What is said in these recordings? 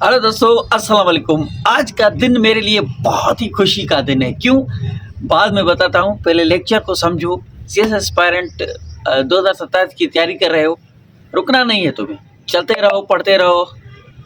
Hello दोस्तों, अस्सलाम वालेकुम। आज का दिन मेरे लिए बहुत ही खुशी का दिन है। क्यों? बाद में बताता हूँ। पहले लेक्चर को समझो। सीएस एस्पायरेंट 2027 की तैयारी कर रहे हो, रुकना नहीं है तुम्हें। चलते रहो, पढ़ते रहो,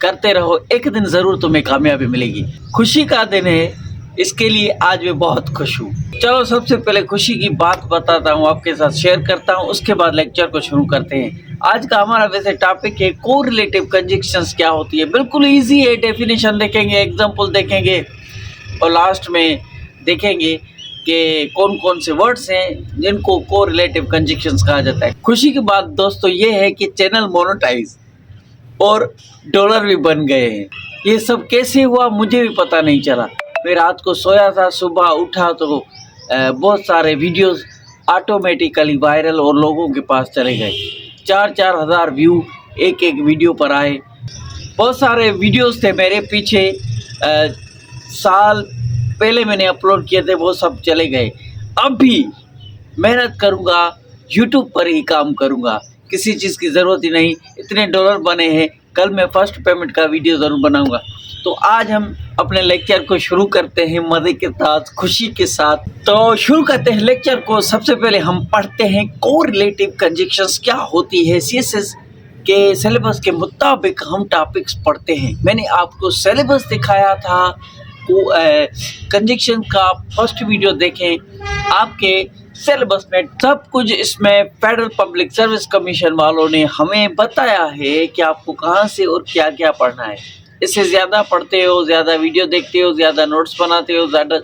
करते रहो, एक दिन ज़रूर तुम्हें कामयाबी मिलेगी। खुशी का दिन है, इसके लिए आज मैं बहुत खुश हूँ। चलो सबसे पहले खुशी की बात बताता हूँ, आपके साथ शेयर करता हूँ, उसके बाद लेक्चर को शुरू करते हैं। आज का हमारा वैसे टॉपिक है कोरिलेटिव कंजंक्शंस क्या होती है। बिल्कुल इजी है, डेफिनेशन देखेंगे, एग्जांपल देखेंगे और लास्ट में देखेंगे कि कौन कौन से वर्ड्स हैं जिनको कोरिलेटिव कंजंक्शंस कहा जाता है। खुशी की बात दोस्तों ये है कि चैनल मोनेटाइज और डॉलर भी बन गए हैं। ये सब कैसे हुआ मुझे भी पता नहीं चला। मैं रात को सोया था, सुबह उठा तो बहुत सारे वीडियोस ऑटोमेटिकली वायरल और लोगों के पास चले गए। 4-4 हज़ार व्यू एक एक वीडियो पर आए। बहुत सारे वीडियोस थे मेरे पीछे, साल पहले मैंने अपलोड किए थे, वो सब चले गए। अब भी मेहनत करूँगा, यूट्यूब पर ही काम करूँगा, किसी चीज़ की ज़रूरत ही नहीं। इतने डॉलर बने हैं, कल मैं फर्स्ट पेमेंट का वीडियो ज़रूर बनाऊँगा। तो आज हम अपने लेक्चर को शुरू करते हैं मज़े के साथ, खुशी के साथ। तो शुरू करते हैं लेक्चर को। सबसे पहले हम पढ़ते हैं कोरिलेटिव कंजंक्शंस क्या होती है। सीएसएस के सिलेबस के मुताबिक हम टॉपिक्स पढ़ते हैं। मैंने आपको सिलेबस दिखाया था, कंजंक्शन का फर्स्ट वीडियो देखें, आपके सिलेबस में सब कुछ इसमें फेडरल पब्लिक सर्विस कमीशन वालों ने हमें बताया है कि आपको कहाँ से और क्या क्या पढ़ना है। इससे ज़्यादा पढ़ते हो, ज़्यादा वीडियो देखते हो, ज़्यादा नोट्स बनाते हो, ज़्यादा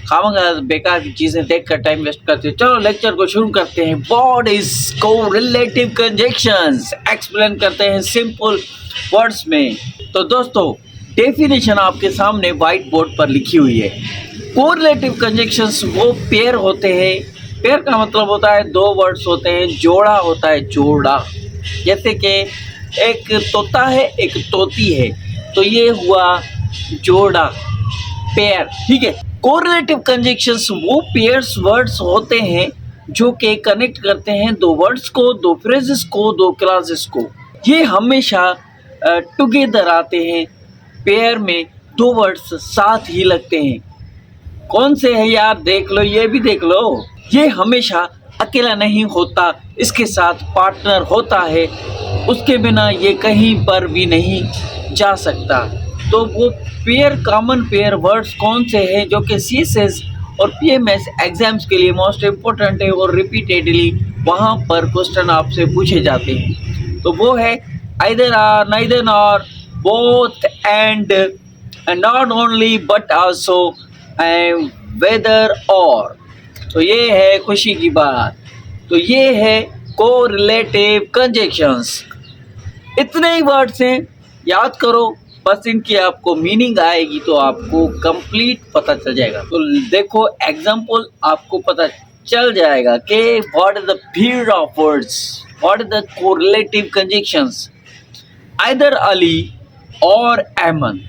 खामखा बेकार की चीज़ें देखकर टाइम वेस्ट करते हो। चलो लेक्चर को शुरू करते हैं। What is correlative conjunctions, explain करते हैं सिंपल वर्ड्स में। तो दोस्तों डेफिनेशन आपके सामने व्हाइट बोर्ड पर लिखी हुई है। कोरिलेटिव कंजंक्शंस वो पेयर होते हैं। पेयर का मतलब होता है दो वर्ड्स होते हैं, जोड़ा होता है, जोड़ा। जैसे कि एक तोता है, एक तोती है, तो ये हुआ जोड़ा, पेयर। ठीक है। कोरिलेटिव कंजंक्शंस वो पेयर्स वर्ड्स होते हैं जो कि कनेक्ट करते हैं दो वर्ड्स को, दो फ्रेजेस को, दो क्लासेस को। ये हमेशा टुगेदर आते हैं। पेयर में दो वर्ड्स साथ ही लगते हैं। कौन से है यार, देख लो, ये भी देख लो। ये हमेशा अकेला नहीं होता, इसके साथ पार्टनर होता है। उसके बिना ये कहीं पर भी नहीं जा सकता। तो वो पेयर, कॉमन पेयर वर्ड्स कौन से हैं जो कि सीएसएस और पीएमएस एग्जाम्स के लिए मोस्ट इम्पोर्टेंट है और रिपीटेडली वहाँ पर क्वेश्चन आपसे पूछे जाते हैं। तो वो है either or, neither nor, both and not only but also, and whether और। तो ये है खुशी की बात। तो ये है कोरिलेटिव कंजंक्शंस। इतने ही वर्ड्स हैं, याद करो, बस इनकी आपको मीनिंग आएगी तो आपको कंप्लीट पता चल जाएगा। तो देखो एग्जांपल, आपको पता चल जाएगा कि what is the pair of words, what is the correlative conjunctions. Either Ali और अहमद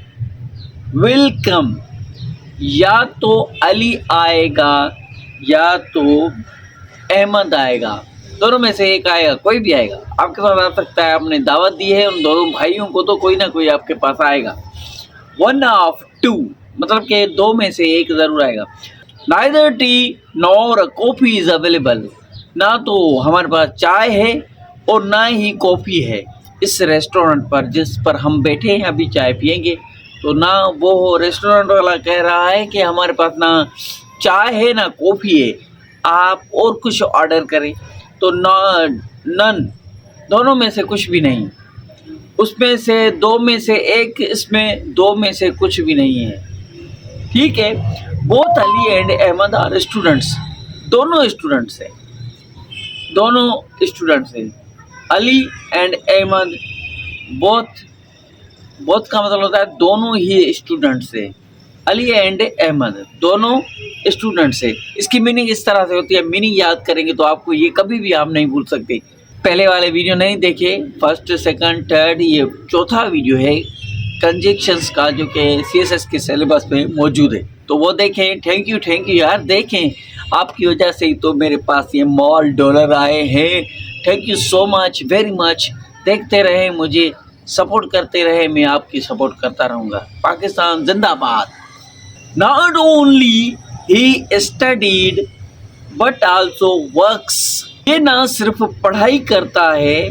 विल कम, या तो अली आएगा या तो अहमद आएगा, दोनों में से एक आएगा, कोई भी आएगा आपके पास आ सकता है। आपने दावत दी है उन दोनों भाइयों को, तो कोई ना कोई आपके पास आएगा। वन ऑफ टू मतलब कि दो में से एक ज़रूर आएगा। Neither T nor coffee is available, ना तो हमारे पास चाय है और ना ही कॉफ़ी है इस रेस्टोरेंट पर जिस पर हम बैठे हैं अभी चाय पियेंगे। तो ना वो रेस्टोरेंट वाला कह रहा है कि हमारे पास ना चाय है ना कॉफ़ी है, आप और कुछ ऑर्डर करें। तो नन, दोनों में से कुछ भी नहीं, उसमें से दो में से एक, इसमें दो में से कुछ भी नहीं है। ठीक है। Both Ali and Ahmad are students, दोनों स्टूडेंट्स हैं, दोनों स्टूडेंट्स हैं। Ali and Ahmad, both, both का मतलब होता है दोनों ही स्टूडेंट्स हैं। अली एंड अहमद दोनों स्टूडेंट्स है। इसकी मीनिंग इस तरह से होती है, मीनिंग याद करेंगे तो आपको ये कभी भी आप नहीं भूल सकते। पहले वाले वीडियो नहीं देखे, फर्स्ट, सेकंड, थर्ड, ये चौथा वीडियो है कंजंक्शंस का जो कि सीएसएस के सिलेबस में मौजूद है, तो वो देखें। थैंक यू यार, देखें, आपकी वजह से ही तो मेरे पास ये मॉल डॉलर आए हैं। Thank you so much, very much. देखते रहें मुझे, सपोर्ट करते रहे, मैं आपकी सपोर्ट करता रहूँगा। पाकिस्तान जिंदाबाद। Not only he studied but also works. ये ना सिर्फ पढ़ाई करता है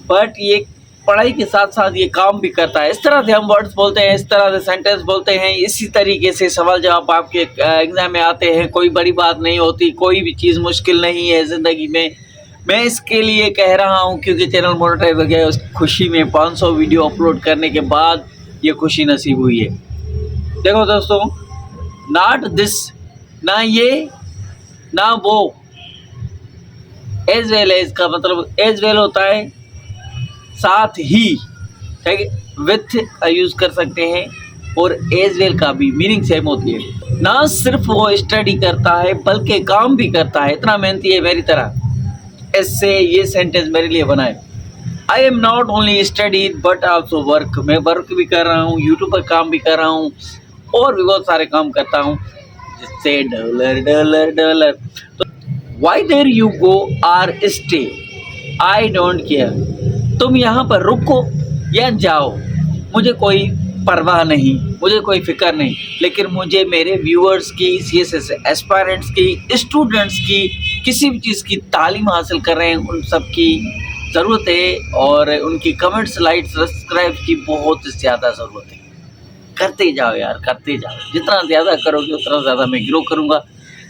बट ये पढ़ाई के साथ साथ ये काम भी करता है। इस तरह से हम वर्ड्स बोलते हैं, इस तरह से सेंटेंस बोलते हैं, इसी तरीके से सवाल जवाब आपके एग्जाम में आते हैं। कोई बड़ी बात नहीं होती, कोई भी चीज़ मुश्किल नहीं है ज़िंदगी में। मैं इसके लिए कह रहा हूँ क्योंकि चैनल मोनेटाइज हो गया, उस खुशी में 500 वीडियो अपलोड करने के बाद ये खुशी नसीब हुई है। देखो दोस्तों, नॉट दिस, ना ये ना वो, एज वेल एज का मतलब एज वेल होता है साथ ही, ठीक है, विथ यूज़ कर सकते हैं, और एज वेल का भी मीनिंग सेम होती है। ना सिर्फ वो स्टडी करता है बल्कि काम भी करता है, इतना मेहनती है मेरी तरह। इससे ये सेंटेंस मेरे लिए बनाए। I am not only study but also work. मैं वर्क भी कर रहा हूँ, यूट्यूब पर काम भी कर रहा हूँ, और भी बहुत सारे काम करता हूँ, जिससे डॉलर डॉलर डॉलर। तो whether you go or stay, I don't care. तुम यहाँ पर रुको या जाओ, मुझे कोई परवाह नहीं, मुझे कोई फिक्र नहीं, लेकिन मुझे मेरे व्यूअर्स की, CSS एस्पायरेंट्स की, स्टूडेंट्स की, किसी भी चीज़ की तालीम हासिल कर रहे हैं उन सब की ज़रूरत है, और उनकी कमेंट्स, लाइक्स, सब्सक्राइब की बहुत ज़्यादा ज़रूरत है। करते जाओ यार, करते जाओ। जितना ज़्यादा करोगे उतना ज़्यादा मैं ग्रो करूँगा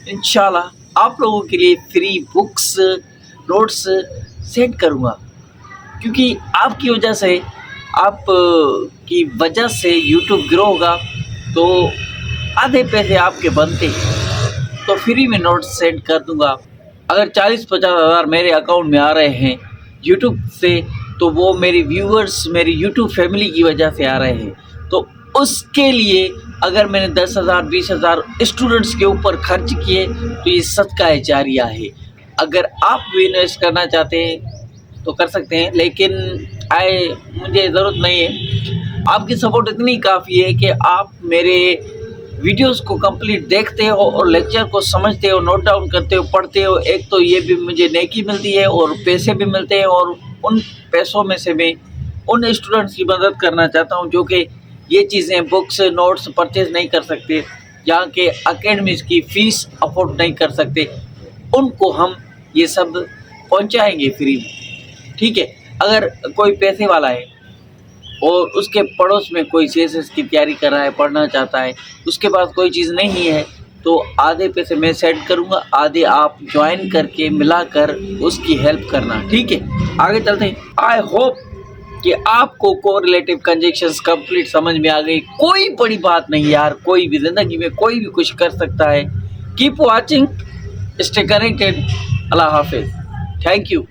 इंशाल्लाह। आप लोगों के लिए फ्री बुक्स, नोट्स सेंड करूँगा, क्योंकि आपकी वजह से, आप की वजह से यूट्यूब ग्रो होगा, तो आधे पैसे आपके बनते हैं, तो फ्री में नोट्स सेंड कर दूंगा। अगर 40-50 हज़ार मेरे अकाउंट में आ रहे हैं यूट्यूब से, तो वो मेरे व्यूअर्स, मेरी यूट्यूब फैमिली की वजह से आ रहे हैं। तो उसके लिए अगर मैंने 10,000, 20,000 स्टूडेंट्स के ऊपर खर्च किए, तो ये सदका जारिया है। अगर आप भी इन्वेस्ट करना चाहते हैं तो कर सकते हैं, लेकिन मुझे ज़रूरत नहीं है। आपकी सपोर्ट इतनी काफ़ी है कि आप मेरे वीडियोस को कंप्लीट देखते हो और लेक्चर को समझते हो, नोट डाउन करते हो, पढ़ते हो। एक तो ये भी मुझे नेकी मिलती है और पैसे भी मिलते हैं, और उन पैसों में से मैं उन स्टूडेंट्स की मदद करना चाहता हूँ जो कि ये चीज़ें, बुक्स, नोट्स परचेज नहीं कर सकते, जहाँ के अकेडमीज़ की फ़ीस अफोर्ड नहीं कर सकते, उनको हम ये सब पहुँचाएँगे फ्री में, ठीक है। अगर कोई पैसे वाला है और उसके पड़ोस में कोई CSS की तैयारी कर रहा है, पढ़ना चाहता है, उसके पास कोई चीज़ नहीं है, तो आधे पैसे मैं सेंड करूँगा, आधे आप ज्वाइन करके मिलाकर उसकी हेल्प करना, ठीक है। आगे चलते हैं। आई होप कि आपको कोरिलेटिव कंजक्शंस कंप्लीट समझ में आ गई। कोई बड़ी बात नहीं यार, कोई भी ज़िंदगी में कोई भी कुछ कर सकता है। Keep watching, stay connected. अल्लाह हाफिज़, थैंक यू।